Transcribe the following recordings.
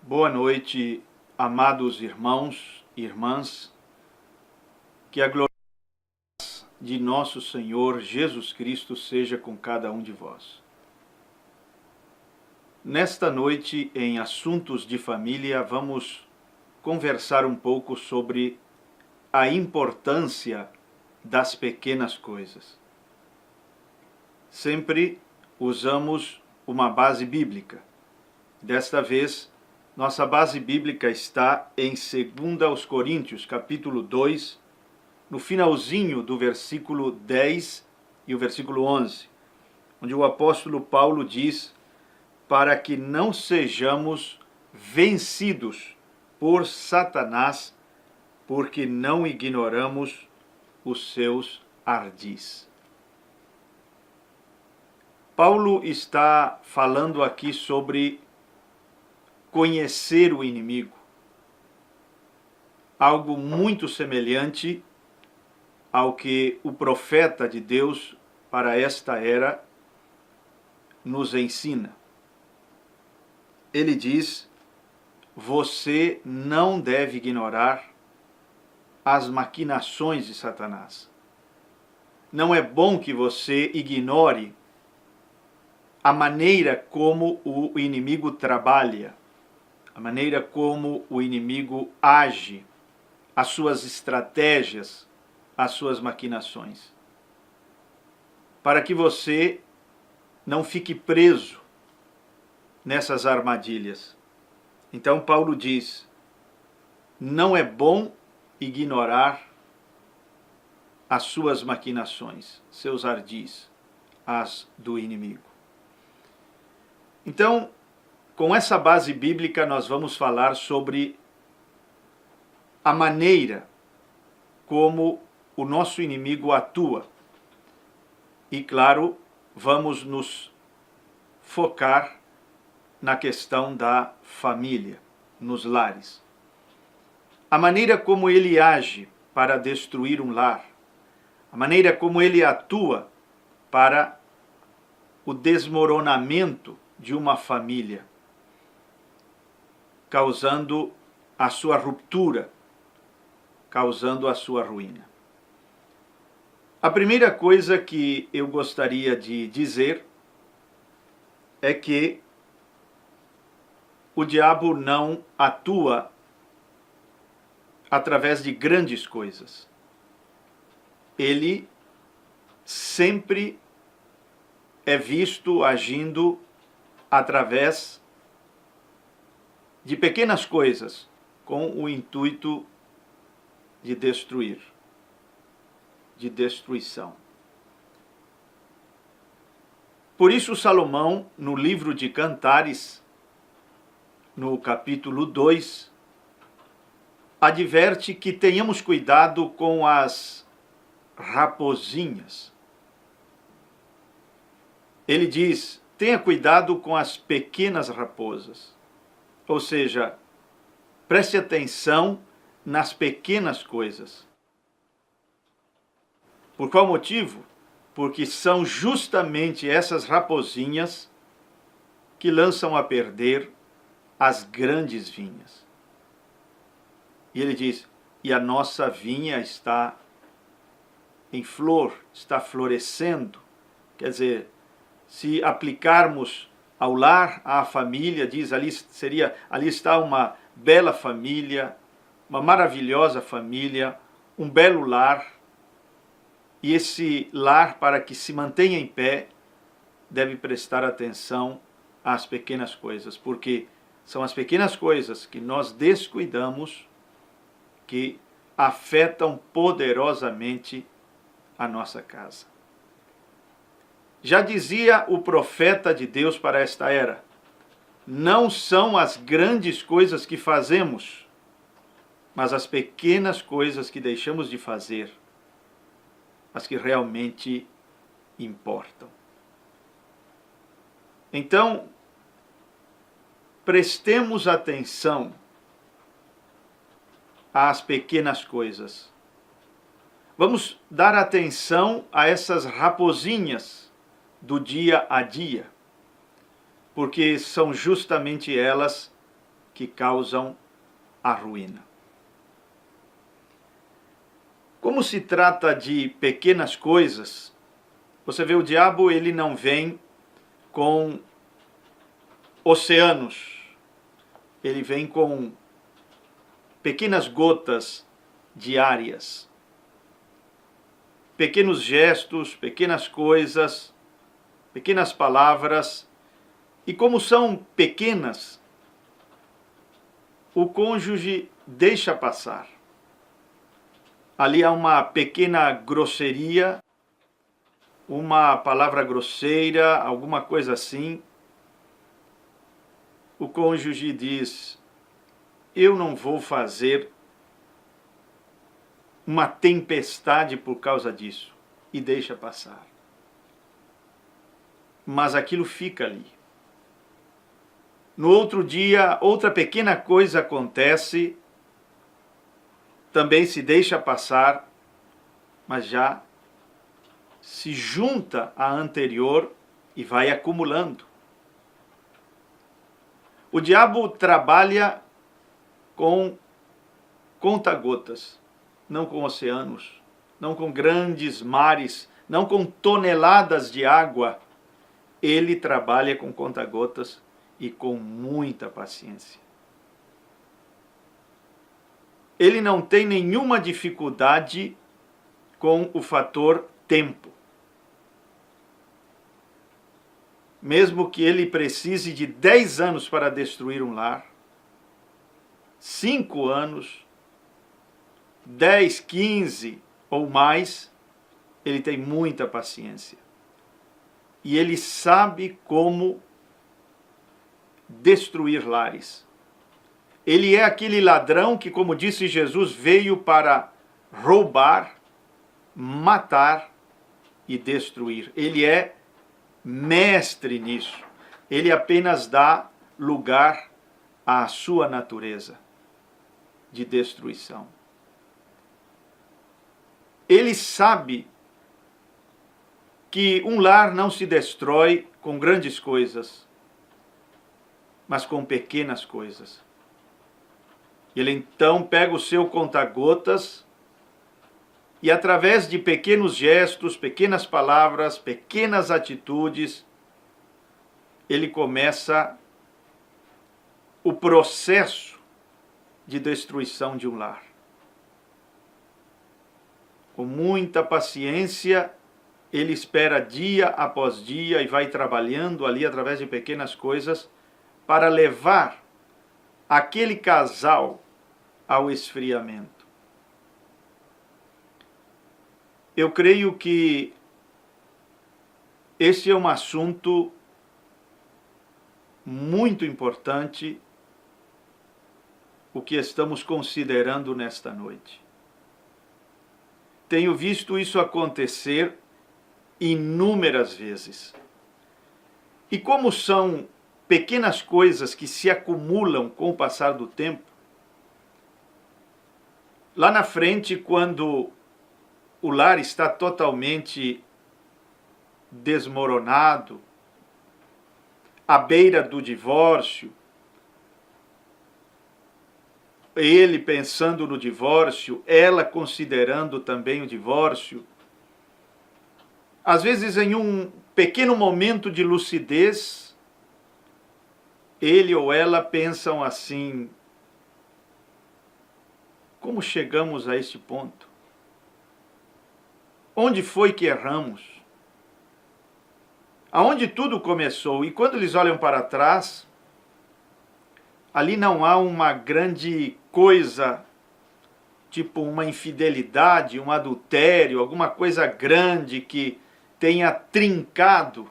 Boa noite, amados irmãos e irmãs, que a glória de nosso Senhor Jesus Cristo seja com cada um de vós. Nesta noite, em Assuntos de Família, vamos conversar um pouco sobre a importância das pequenas coisas. Sempre usamos uma base bíblica. Desta vez, nossa base bíblica está em 2 Coríntios, capítulo 2, no finalzinho do versículo 10 e o versículo 11, onde o apóstolo Paulo diz: para que não sejamos vencidos por Satanás, porque não ignoramos os seus ardis. Paulo está falando aqui sobre conhecer o inimigo, algo muito semelhante ao que o profeta de Deus para esta era nos ensina. Ele diz: você não deve ignorar as maquinações de Satanás. Não é bom que você ignore a maneira como o inimigo trabalha, a maneira como o inimigo age, as suas estratégias, as suas maquinações, para que você não fique preso nessas armadilhas. Então Paulo diz: não é bom ignorar as suas maquinações, seus ardis, as do inimigo. Então, com essa base bíblica, nós vamos falar sobre a maneira como o nosso inimigo atua. E, claro, vamos nos focar na questão da família, nos lares. A maneira como ele age para destruir um lar, a maneira como ele atua para o desmoronamento de uma família, causando a sua ruptura, causando a sua ruína. A primeira coisa que eu gostaria de dizer é que o diabo não atua através de grandes coisas. Ele sempre é visto agindo através de pequenas coisas, com o intuito de destruir, de destruição. Por isso Salomão, no livro de Cantares, no capítulo 2, adverte que tenhamos cuidado com as raposinhas. Ele diz: tenha cuidado com as pequenas raposas. Ou seja, preste atenção nas pequenas coisas. Por qual motivo? Porque são justamente essas raposinhas que lançam a perder as grandes vinhas. E ele diz: e a nossa vinha está em flor, está florescendo. Quer dizer, se aplicarmos ao lar, à família, diz ali está uma bela família, uma maravilhosa família, um belo lar. E esse lar, para que se mantenha em pé, deve prestar atenção às pequenas coisas, porque são as pequenas coisas que nós descuidamos que afetam poderosamente a nossa casa. Já dizia o profeta de Deus para esta era: não são as grandes coisas que fazemos, mas as pequenas coisas que deixamos de fazer, as que realmente importam. Então, prestemos atenção às pequenas coisas. Vamos dar atenção a essas raposinhas do dia a dia, porque são justamente elas que causam a ruína. Como se trata de pequenas coisas, você vê, o diabo, ele não vem com oceanos, ele vem com pequenas gotas diárias, pequenos gestos, pequenas coisas, pequenas palavras, e como são pequenas, o cônjuge deixa passar. Ali há uma pequena grosseria, uma palavra grosseira, alguma coisa assim. O cônjuge diz: eu não vou fazer uma tempestade por causa disso, e deixa passar. Mas aquilo fica ali. No outro dia, outra pequena coisa acontece, também se deixa passar, mas já se junta à anterior e vai acumulando. O diabo trabalha com conta-gotas, não com oceanos, não com grandes mares, não com toneladas de água. Ele trabalha com conta-gotas e com muita paciência. Ele não tem nenhuma dificuldade com o fator tempo. Mesmo que ele precise de 10 anos para destruir um lar, 5 anos, 10, 15 ou mais, ele tem muita paciência. E ele sabe como destruir lares. Ele é aquele ladrão que, como disse Jesus, veio para roubar, matar e destruir. Ele é mestre nisso. Ele apenas dá lugar à sua natureza de destruição. Ele sabe que um lar não se destrói com grandes coisas, mas com pequenas coisas. Ele então pega o seu conta-gotas e, através de pequenos gestos, pequenas palavras, pequenas atitudes, ele começa o processo de destruição de um lar. Com muita paciência, ele espera dia após dia e vai trabalhando ali através de pequenas coisas para levar aquele casal ao esfriamento. Eu creio que esse é um assunto muito importante, o que estamos considerando nesta noite. Tenho visto isso acontecer inúmeras vezes. E como são pequenas coisas que se acumulam com o passar do tempo, lá na frente, quando o lar está totalmente desmoronado, à beira do divórcio, ele pensando no divórcio, ela considerando também o divórcio, às vezes em um pequeno momento de lucidez, ele ou ela pensam assim: como chegamos a este ponto? Onde foi que erramos? Aonde tudo começou? E quando eles olham para trás, ali não há uma grande coisa, tipo uma infidelidade, um adultério, alguma coisa grande que tenha trincado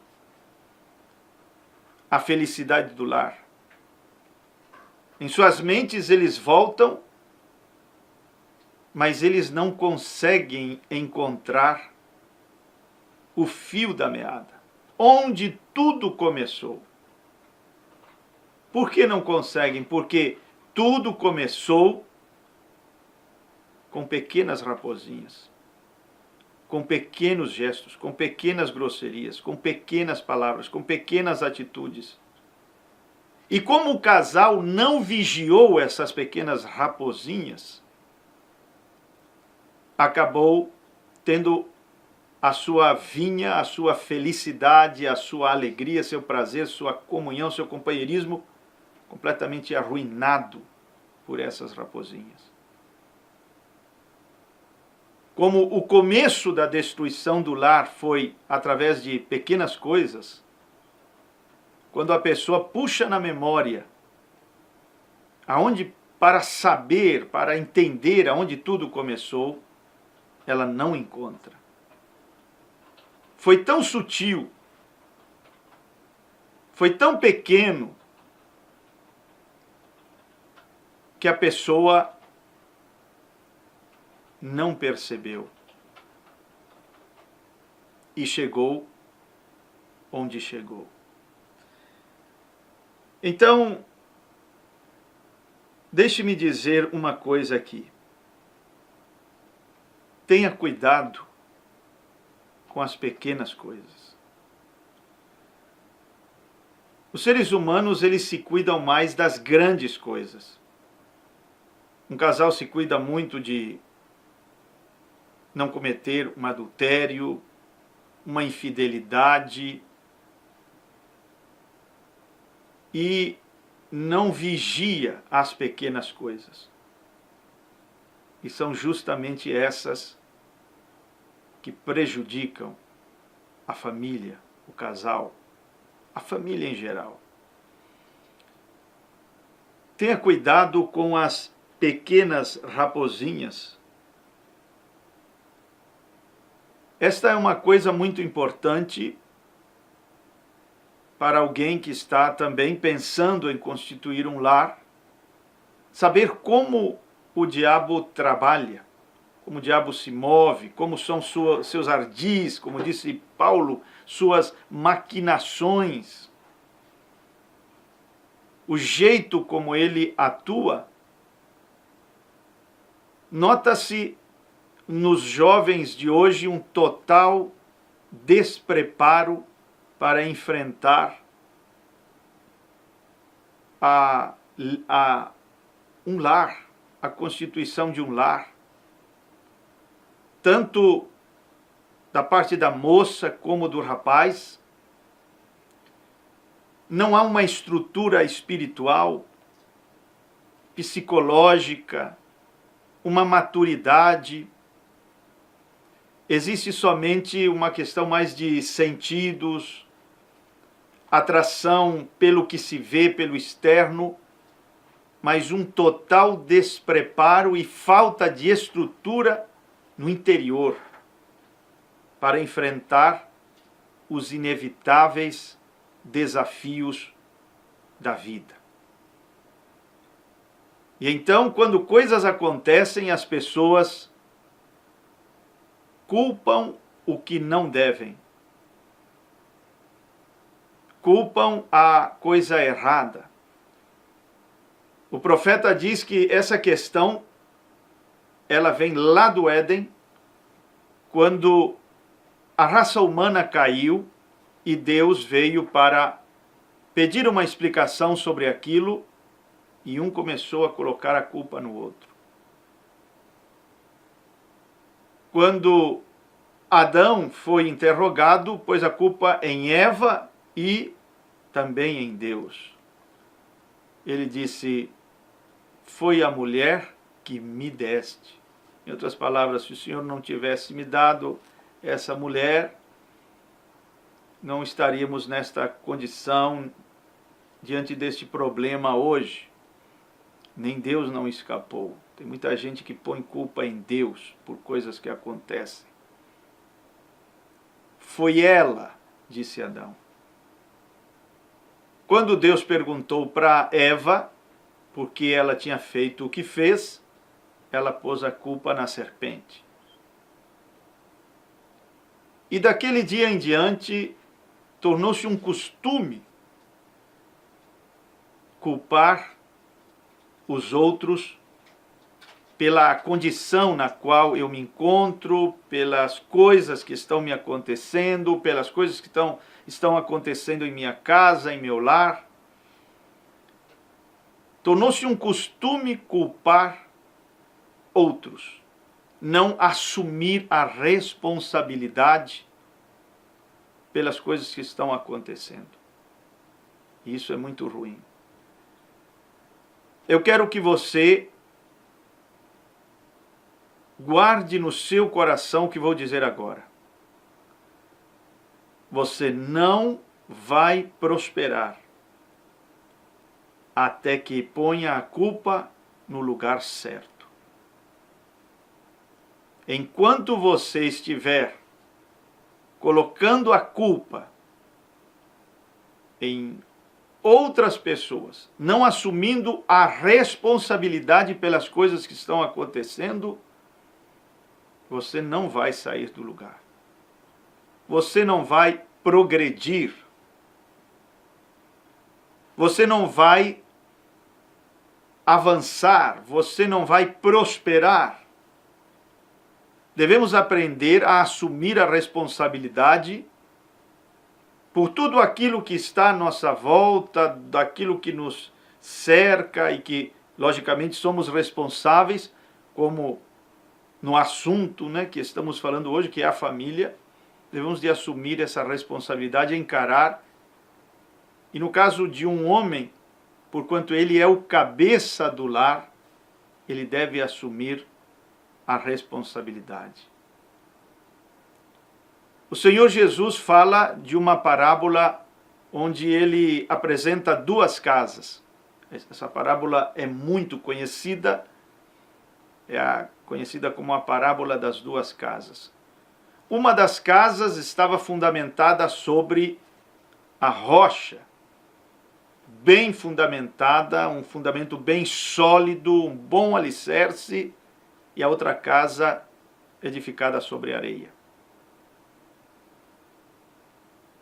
a felicidade do lar. Em suas mentes eles voltam, mas eles não conseguem encontrar o fio da meada, onde tudo começou. Por que não conseguem? Porque tudo começou com pequenas raposinhas, com pequenos gestos, com pequenas grosserias, com pequenas palavras, com pequenas atitudes. E como o casal não vigiou essas pequenas raposinhas, acabou tendo a sua vinha, a sua felicidade, a sua alegria, seu prazer, sua comunhão, seu companheirismo completamente arruinado por essas raposinhas. Como o começo da destruição do lar foi através de pequenas coisas, quando a pessoa puxa na memória aonde, para saber, para entender aonde tudo começou, ela não encontra. Foi tão sutil, foi tão pequeno, que a pessoa não percebeu e chegou onde chegou. Então, deixe-me dizer uma coisa aqui. Tenha cuidado com as pequenas coisas. Os seres humanos, eles se cuidam mais das grandes coisas. Um casal se cuida muito de não cometer um adultério, uma infidelidade, e não vigia as pequenas coisas. E são justamente essas que prejudicam a família, o casal, a família em geral. Tenha cuidado com as pequenas raposinhas. Esta é uma coisa muito importante para alguém que está também pensando em constituir um lar, saber como o diabo trabalha, como o diabo se move, como são seus ardis, como disse Paulo, suas maquinações, o jeito como ele atua. Nota-se nos jovens de hoje um total despreparo para enfrentar um lar, a constituição de um lar, tanto da parte da moça como do rapaz. Não há uma estrutura espiritual, psicológica, uma maturidade. Existe somente uma questão mais de sentidos, atração pelo que se vê, pelo externo, mas um total despreparo e falta de estrutura no interior para enfrentar os inevitáveis desafios da vida. E então, quando coisas acontecem, as pessoas culpam o que não devem. Culpam a coisa errada. O profeta diz que essa questão, ela vem lá do Éden, quando a raça humana caiu e Deus veio para pedir uma explicação sobre aquilo, e um começou a colocar a culpa no outro. Quando Adão foi interrogado, pôs a culpa em Eva e também em Deus. Ele disse: foi a mulher que me deste. Em outras palavras, se o Senhor não tivesse me dado essa mulher, não estaríamos nesta condição, diante deste problema hoje. Nem Deus não escapou. Tem muita gente que põe culpa em Deus por coisas que acontecem. Foi ela, disse Adão. Quando Deus perguntou para Eva por que ela tinha feito o que fez, ela pôs a culpa na serpente. E daquele dia em diante, tornou-se um costume culpar os outros pela condição na qual eu me encontro, pelas coisas que estão me acontecendo, pelas coisas que estão acontecendo em minha casa, em meu lar. Tornou-se um costume culpar outros, não assumir a responsabilidade pelas coisas que estão acontecendo. Isso é muito ruim. Eu quero que você guarde no seu coração o que vou dizer agora. Você não vai prosperar até que ponha a culpa no lugar certo. Enquanto você estiver colocando a culpa em outras pessoas, não assumindo a responsabilidade pelas coisas que estão acontecendo, você não vai sair do lugar. Você não vai progredir. Você não vai avançar, você não vai prosperar. Devemos aprender a assumir a responsabilidade por tudo aquilo que está à nossa volta, daquilo que nos cerca e que, logicamente, somos responsáveis, como no assunto, né, que estamos falando hoje, que é a família. Devemos de assumir essa responsabilidade, encarar. E no caso de um homem, porquanto ele é o cabeça do lar, ele deve assumir a responsabilidade. O Senhor Jesus fala de uma parábola onde ele apresenta duas casas. Essa parábola é muito conhecida, conhecida como a parábola das duas casas. Uma das casas estava fundamentada sobre a rocha, bem fundamentada, um fundamento bem sólido, um bom alicerce, e a outra casa edificada sobre areia.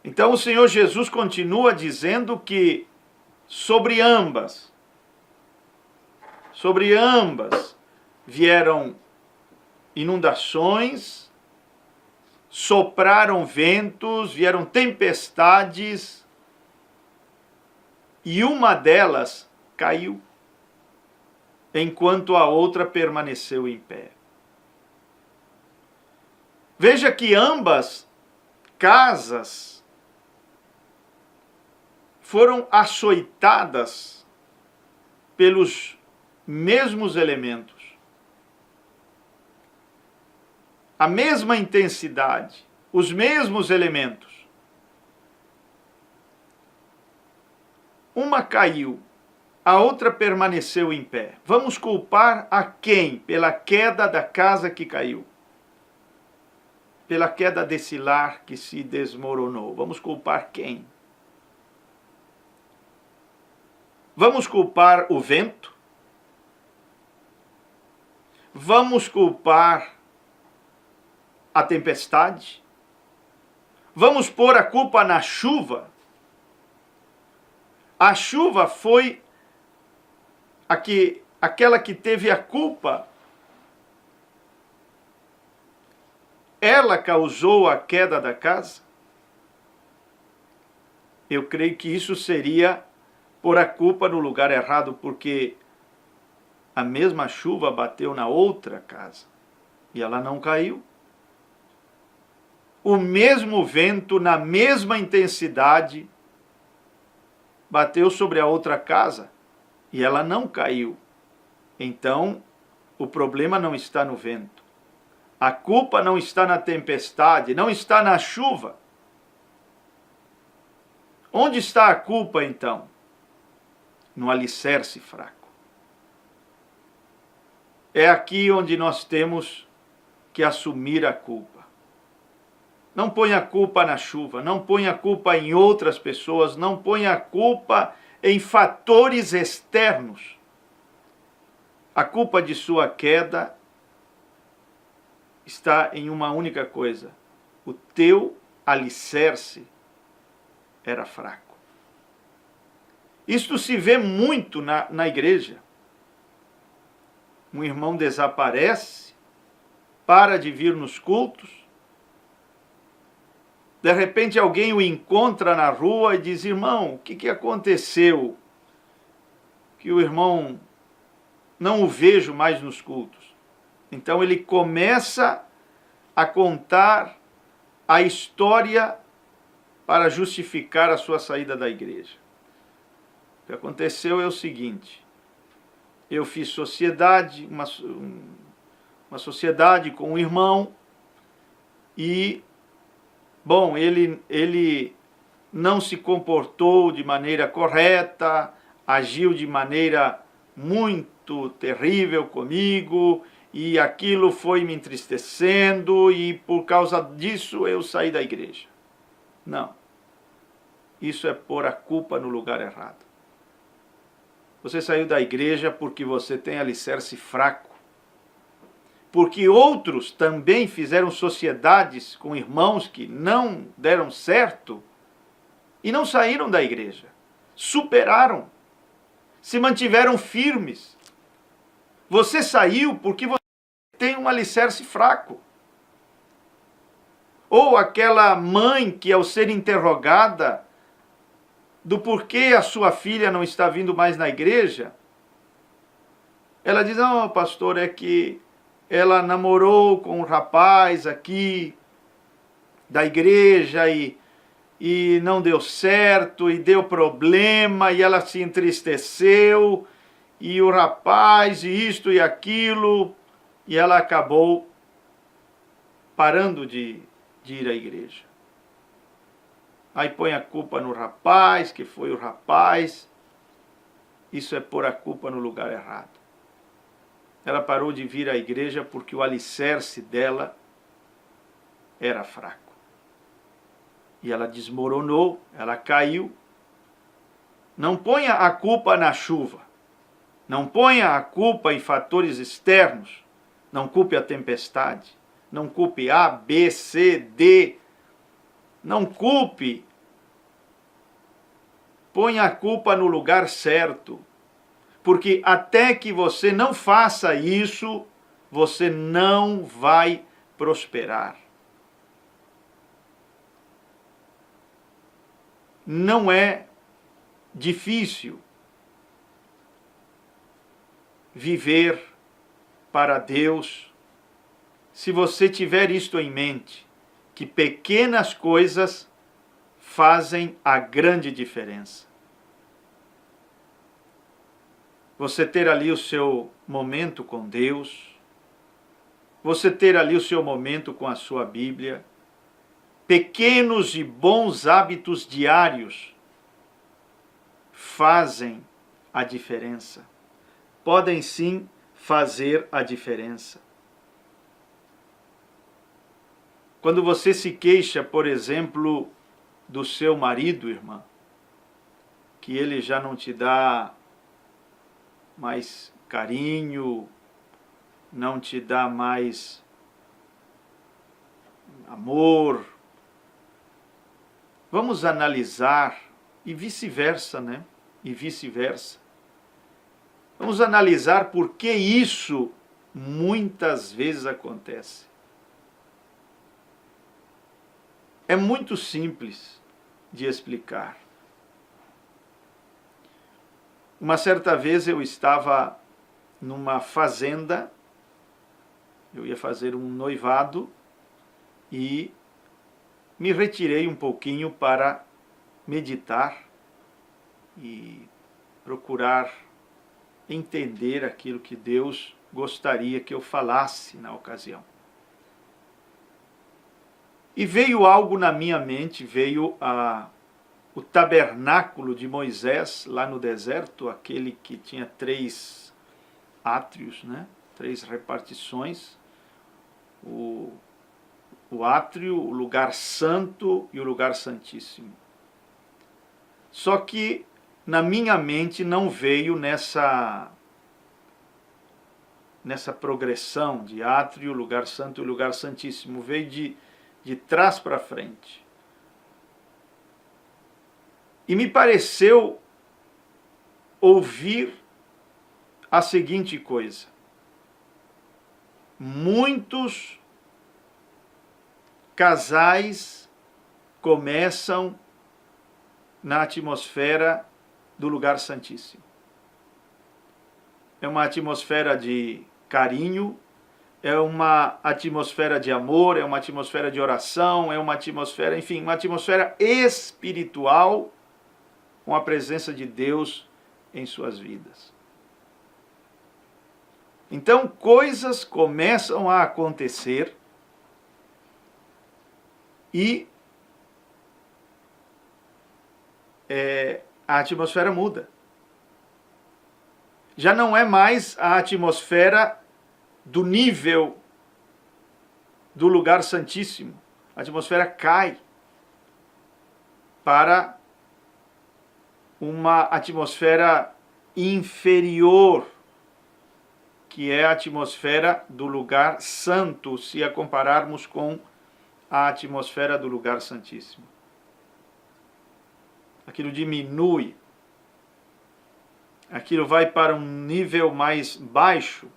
Então o Senhor Jesus continua dizendo que sobre ambas vieram inundações, sopraram ventos, vieram tempestades, e uma delas caiu, enquanto a outra permaneceu em pé. Veja que ambas casas foram açoitadas pelos mesmos elementos. A mesma intensidade, os mesmos elementos. Uma caiu, a outra permaneceu em pé. Vamos culpar a quem pela queda da casa que caiu? Pela queda desse lar que se desmoronou. Vamos culpar quem? Vamos culpar o vento? Vamos culpar a tempestade? Vamos pôr a culpa na chuva? A chuva foi aquela que teve a culpa. Ela causou a queda da casa? Eu creio que isso seria pôr a culpa no lugar errado, porque a mesma chuva bateu na outra casa e ela não caiu. O mesmo vento, na mesma intensidade, bateu sobre a outra casa e ela não caiu. Então, o problema não está no vento. A culpa não está na tempestade, não está na chuva. Onde está a culpa, então? No alicerce fraco. É aqui onde nós temos que assumir a culpa. Não ponha a culpa na chuva, não ponha a culpa em outras pessoas, não ponha a culpa em fatores externos. A culpa de sua queda está em uma única coisa: o teu alicerce era fraco. Isto se vê muito na igreja. Um irmão desaparece, para de vir nos cultos, de repente alguém o encontra na rua e diz: irmão, o que aconteceu? que o irmão não o vejo mais nos cultos. Então ele começa a contar a história para justificar a sua saída da igreja. O que aconteceu é o seguinte: eu fiz sociedade, uma sociedade com um irmão e, bom, ele não se comportou de maneira correta, agiu de maneira muito terrível comigo, e aquilo foi me entristecendo, e por causa disso eu saí da igreja. Não. Isso é pôr a culpa no lugar errado. Você saiu da igreja porque você tem alicerce fraco. Porque outros também fizeram sociedades com irmãos que não deram certo e não saíram da igreja. Superaram. Se mantiveram firmes. Você saiu porque você tem um alicerce fraco. Ou aquela mãe que, ao ser interrogada do porquê a sua filha não está vindo mais na igreja, ela diz: não, pastor, é que ela namorou com um rapaz aqui da igreja e não deu certo, e deu problema, e ela se entristeceu, e o rapaz, e isto e aquilo, e ela acabou parando de ir à igreja. Aí põe a culpa no rapaz, que foi o rapaz. Isso é pôr a culpa no lugar errado. Ela parou de vir à igreja porque o alicerce dela era fraco. E ela desmoronou, ela caiu. Não ponha a culpa na chuva. Não ponha a culpa em fatores externos. Não culpe a tempestade. Não culpe A, B, C, D. Não culpe. Ponha a culpa no lugar certo. Porque até que você não faça isso, você não vai prosperar. Não é difícil viver para Deus se você tiver isto em mente, que pequenas coisas fazem a grande diferença. Você ter ali o seu momento com Deus, você ter ali o seu momento com a sua Bíblia, pequenos e bons hábitos diários fazem a diferença. Podem sim fazer a diferença. Quando você se queixa, por exemplo, do seu marido, irmã, que ele já não te dá mais carinho, não te dá mais amor, vamos analisar, e vice-versa, né? E vice-versa. Vamos analisar por que isso muitas vezes acontece. É muito simples de explicar. Uma certa vez eu estava numa fazenda, eu ia fazer um noivado e me retirei um pouquinho para meditar e procurar entender aquilo que Deus gostaria que eu falasse na ocasião. E veio algo na minha mente, veio o tabernáculo de Moisés lá no deserto, aquele que tinha 3 átrios, né? 3 repartições, o átrio, o lugar santo e o lugar santíssimo. Só que na minha mente não veio nessa progressão de átrio, lugar santo e lugar santíssimo, veio de trás para frente. E me pareceu ouvir a seguinte coisa: muitos casais começam na atmosfera do lugar santíssimo. é uma atmosfera de carinho, é uma atmosfera de amor, é uma atmosfera de oração, é uma atmosfera, enfim, uma atmosfera espiritual com a presença de Deus em suas vidas. Então, coisas começam a acontecer e a atmosfera muda. Já não é mais a atmosfera do nível do lugar santíssimo. A atmosfera cai para uma atmosfera inferior, que é a atmosfera do lugar santo, se a compararmos com a atmosfera do lugar santíssimo. Aquilo diminui, aquilo vai para um nível mais baixo,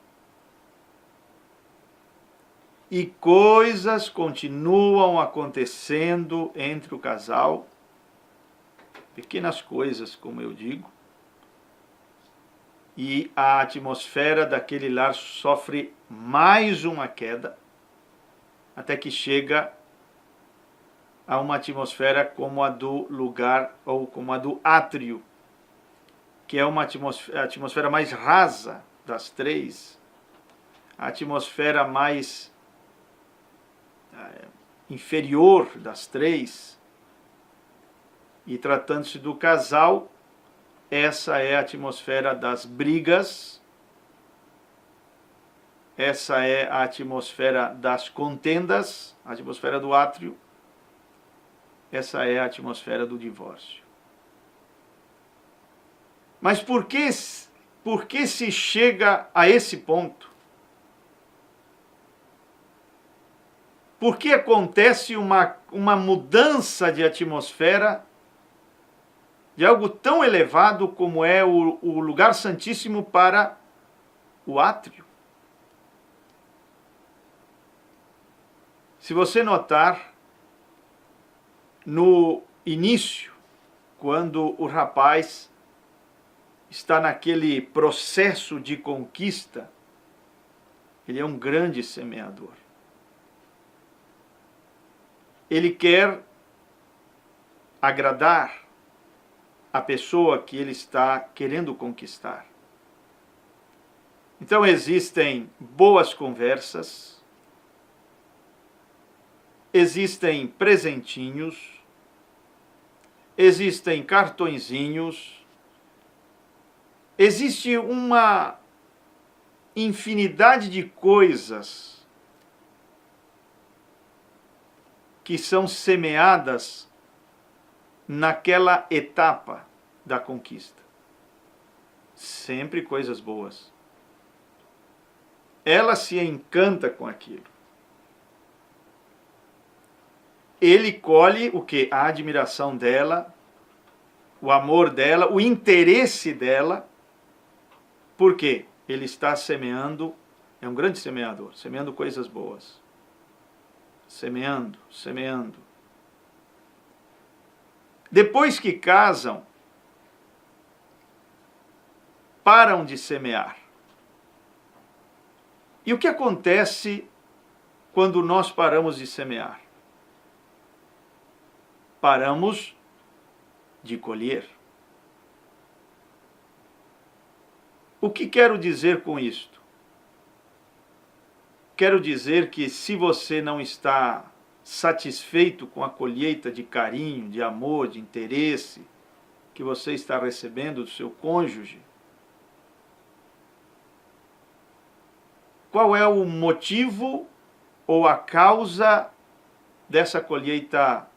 e coisas continuam acontecendo entre o casal, pequenas coisas, como eu digo, e a atmosfera daquele lar sofre mais uma queda, até que chega a uma atmosfera como a do lugar, ou como a do átrio, que é uma atmosfera mais rasa das três, a atmosfera mais inferior das três. E tratando-se do casal, essa é a atmosfera das brigas, essa é a atmosfera das contendas, a atmosfera do átrio, essa é a atmosfera do divórcio. Mas por que se chega a esse ponto? Por que acontece uma mudança de atmosfera de algo tão elevado como é o lugar santíssimo para o átrio? Se você notar, no início, quando o rapaz está naquele processo de conquista, ele é um grande semeador. Ele quer agradar a pessoa que ele está querendo conquistar. Então existem boas conversas, existem presentinhos, existem cartõezinhos, existe uma infinidade de coisas que são semeadas naquela etapa da conquista. Sempre coisas boas. Ela se encanta com aquilo. Ele colhe o quê? A admiração dela, o amor dela, o interesse dela. Por quê? Ele está semeando, é um grande semeador, semeando coisas boas. Semeando, semeando. Depois que casam, param de semear. E o que acontece quando nós paramos de semear? Paramos de colher. O que quero dizer com isto? Quero dizer que se você não está satisfeito com a colheita de carinho, de amor, de interesse que você está recebendo do seu cônjuge, qual é o motivo ou a causa dessa colheita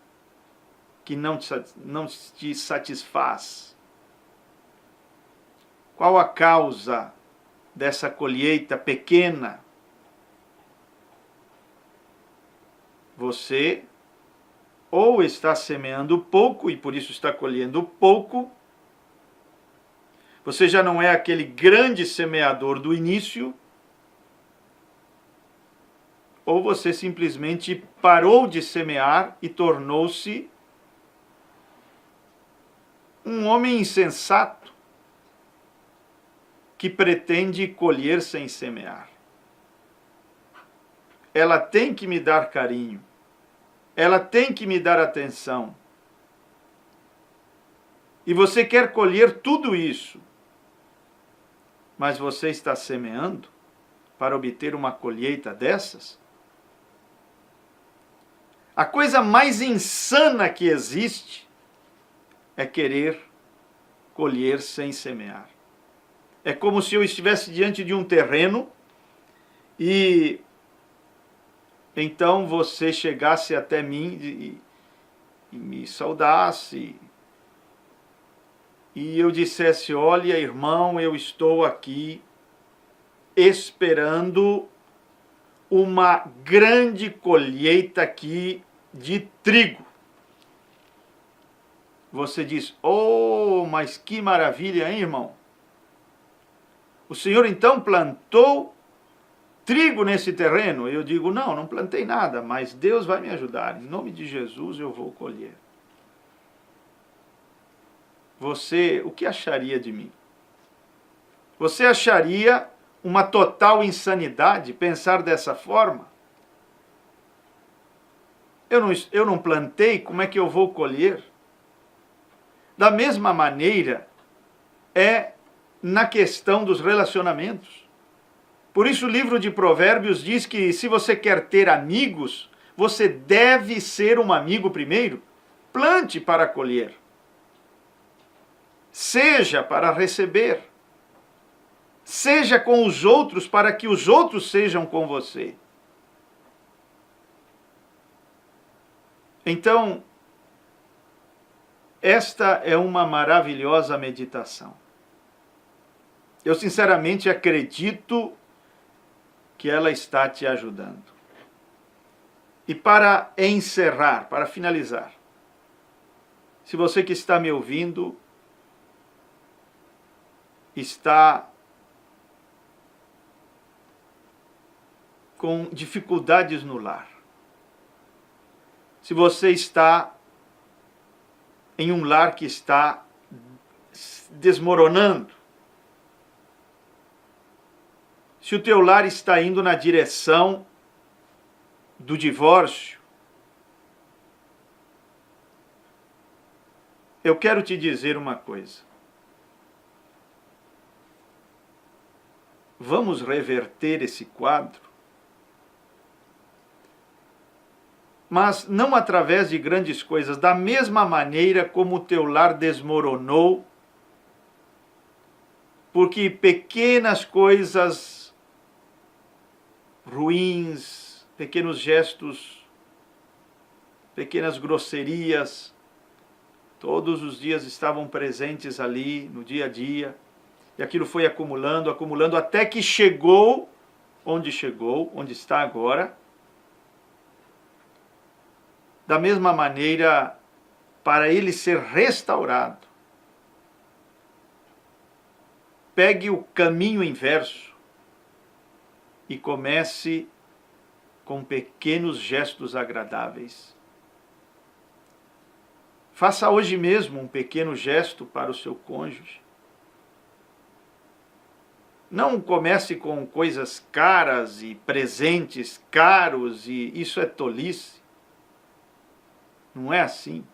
que não te satisfaz? Qual a causa dessa colheita pequena? Você ou está semeando pouco e por isso está colhendo pouco, você já não é aquele grande semeador do início, ou você simplesmente parou de semear e tornou-se um homem insensato, que pretende colher sem semear. Ela tem que me dar carinho, ela tem que me dar atenção. E você quer colher tudo isso, mas você está semeando para obter uma colheita dessas? A coisa mais insana que existe é querer colher sem semear. É como se eu estivesse diante de um terreno e então você chegasse até mim e me saudasse e eu dissesse: olha, irmão, eu estou aqui esperando uma grande colheita aqui de trigo. Você diz: oh, mas que maravilha, hein, irmão? O senhor então plantou trigo nesse terreno? Eu digo: não, não plantei nada, mas Deus vai me ajudar. Em nome de Jesus eu vou colher. Você, o que acharia de mim? Você acharia uma total insanidade pensar dessa forma? Eu não plantei, como é que eu vou colher? Da mesma maneira é na questão dos relacionamentos. Por isso o livro de Provérbios diz que se você quer ter amigos, você deve ser um amigo primeiro. Plante para colher. Seja para receber. Seja com os outros para que os outros sejam com você. Então, esta é uma maravilhosa meditação. Eu sinceramente acredito que ela está te ajudando. E para encerrar, para finalizar, se você que está me ouvindo está com dificuldades no lar, se você está em um lar que está desmoronando, se o teu lar está indo na direção do divórcio, eu quero te dizer uma coisa. Vamos reverter esse quadro, mas não através de grandes coisas, da mesma maneira como o teu lar desmoronou, porque pequenas coisas ruins, pequenos gestos, pequenas grosserias, todos os dias estavam presentes ali no dia a dia, e aquilo foi acumulando, acumulando, até que chegou, onde está agora. Da mesma maneira, para ele ser restaurado, pegue o caminho inverso e comece com pequenos gestos agradáveis. Faça hoje mesmo um pequeno gesto para o seu cônjuge. Não comece com coisas caras e presentes caros, e isso é tolice. Não é assim.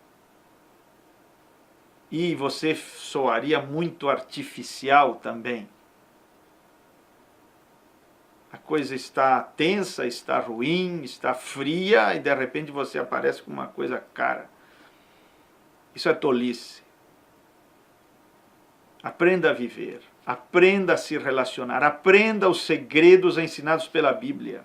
E você soaria muito artificial também. A coisa está tensa, está ruim, está fria, e de repente você aparece com uma coisa cara. Isso é tolice. Aprenda a viver, aprenda a se relacionar, aprenda os segredos ensinados pela Bíblia.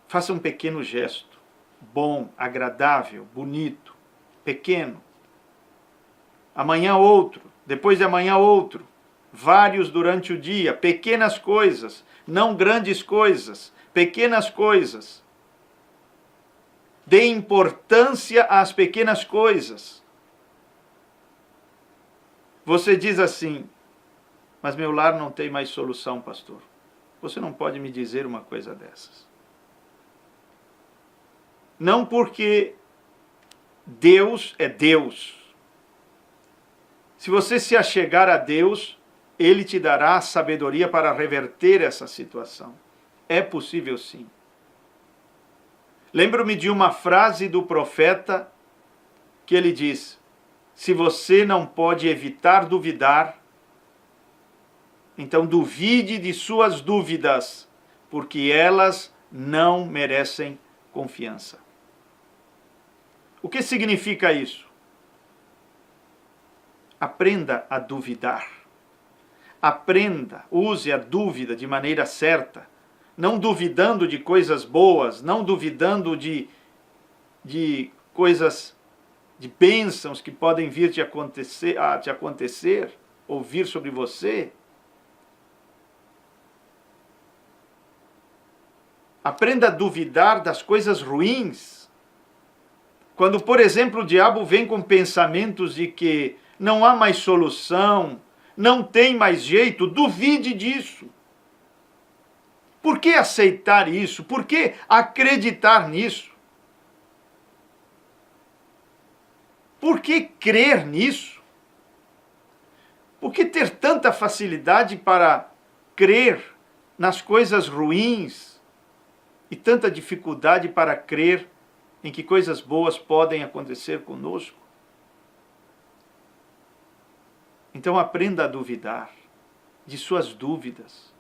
Faça um pequeno gesto, bom, agradável, bonito, pequeno. Amanhã outro, depois de amanhã outro, vários durante o dia, pequenas coisas, não grandes coisas, pequenas coisas. Dê importância às pequenas coisas. Você diz assim: mas meu lar não tem mais solução, pastor. Você não pode me dizer uma coisa dessas. Não porque Deus é Deus. Se você se achegar a Deus, Ele te dará sabedoria para reverter essa situação. É possível sim. Lembro-me de uma frase do profeta que ele diz: se você não pode evitar duvidar, então duvide de suas dúvidas, porque elas não merecem confiança. O que significa isso? Aprenda a duvidar. Aprenda, use a dúvida de maneira certa, não duvidando de coisas boas, não duvidando de coisas, de bênçãos que podem vir te acontecer, ou vir sobre você. Aprenda a duvidar das coisas ruins. Quando, por exemplo, o diabo vem com pensamentos de que não há mais solução, não tem mais jeito, duvide disso. Por que aceitar isso? Por que acreditar nisso? Por que crer nisso? Por que ter tanta facilidade para crer nas coisas ruins e tanta dificuldade para crer em que coisas boas podem acontecer conosco? Então aprenda a duvidar de suas dúvidas.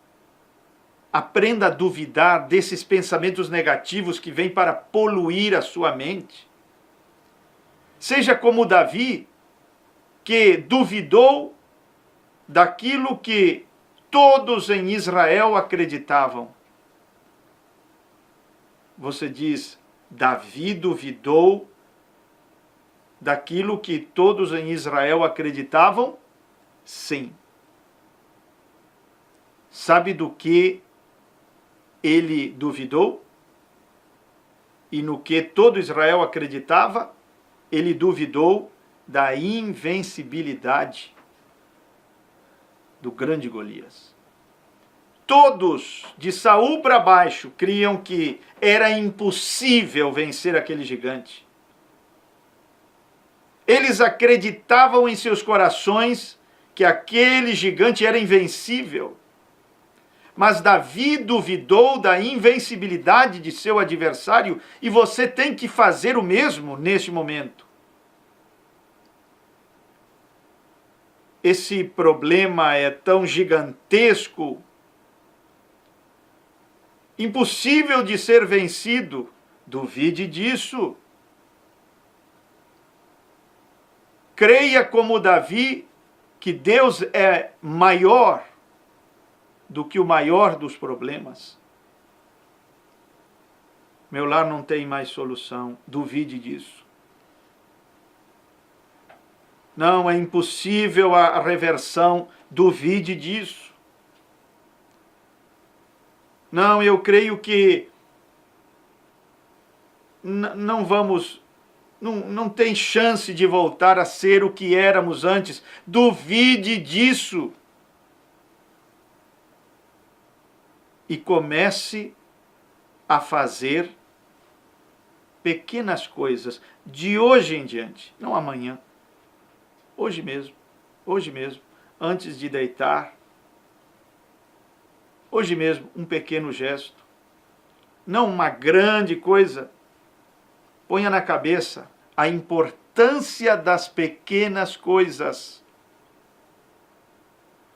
Aprenda a duvidar desses pensamentos negativos que vêm para poluir a sua mente. Seja como Davi, que duvidou daquilo que todos em Israel acreditavam. Você diz, Davi duvidou daquilo que todos em Israel acreditavam? Sim. Sabe do que ele duvidou? E no que todo Israel acreditava? Ele duvidou da invencibilidade do grande Golias. Todos, de Saul para baixo, criam que era impossível vencer aquele gigante. Eles acreditavam em seus corações que aquele gigante era invencível. Mas Davi duvidou da invencibilidade de seu adversário, e você tem que fazer o mesmo neste momento. Esse problema é tão gigantesco, impossível de ser vencido. Duvide disso. Creia como Davi que Deus é maior do que o maior dos problemas. Meu lar não tem mais solução. Duvide disso. Não, é impossível a reversão. Duvide disso. Não, eu creio que não tem chance de voltar a ser o que éramos antes. Duvide disso. E comece a fazer pequenas coisas de hoje em diante, não amanhã. Hoje mesmo, antes de deitar. Hoje mesmo, um pequeno gesto. Não uma grande coisa. Ponha na cabeça a importância das pequenas coisas.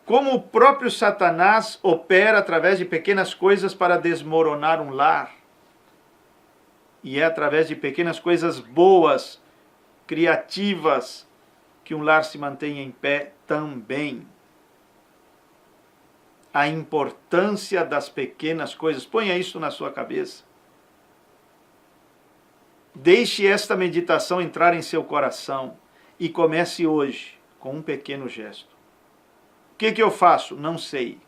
Como o próprio Satanás opera através de pequenas coisas para desmoronar um lar. E é através de pequenas coisas boas, criativas, que um lar se mantém em pé também. A importância das pequenas coisas. Ponha isso na sua cabeça. Deixe esta meditação entrar em seu coração e comece hoje com um pequeno gesto. O que eu faço? Não sei.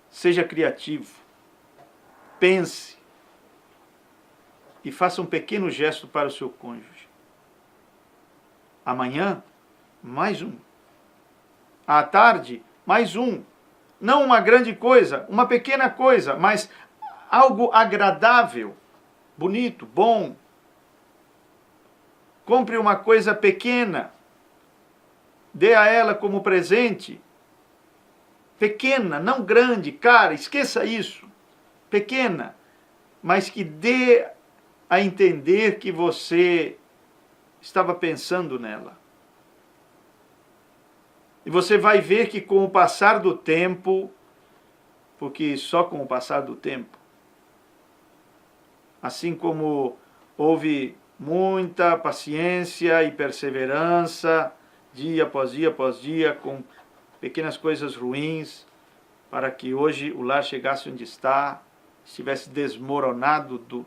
Seja criativo. Pense. E faça um pequeno gesto para o seu cônjuge. Amanhã, mais um. À tarde, mais um. Não uma grande coisa, uma pequena coisa, mas algo agradável, bonito, bom. Compre uma coisa pequena, Dê a ela como presente. Pequena, não grande, cara, esqueça isso. Pequena, mas que dê a entender que você estava pensando nela. E você vai ver que com o passar do tempo, porque só com o passar do tempo, assim como houve muita paciência e perseverança, dia após dia, com pequenas coisas ruins, para que hoje o lar chegasse onde está, estivesse desmoronado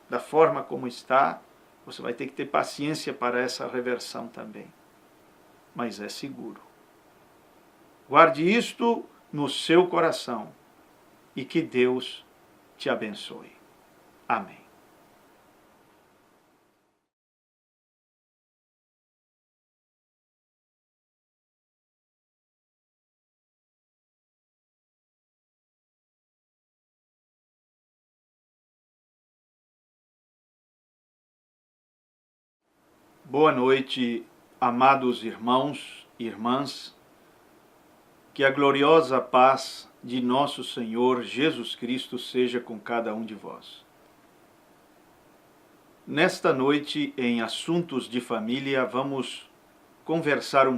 da forma como está, você vai ter que ter paciência para essa reversão também. Mas é seguro. Guarde isto no seu coração e que Deus te abençoe. Amém. Boa noite, amados irmãos e irmãs. Que a gloriosa paz de nosso Senhor Jesus Cristo seja com cada um de vós. Nesta noite, em Assuntos de Família, vamos conversar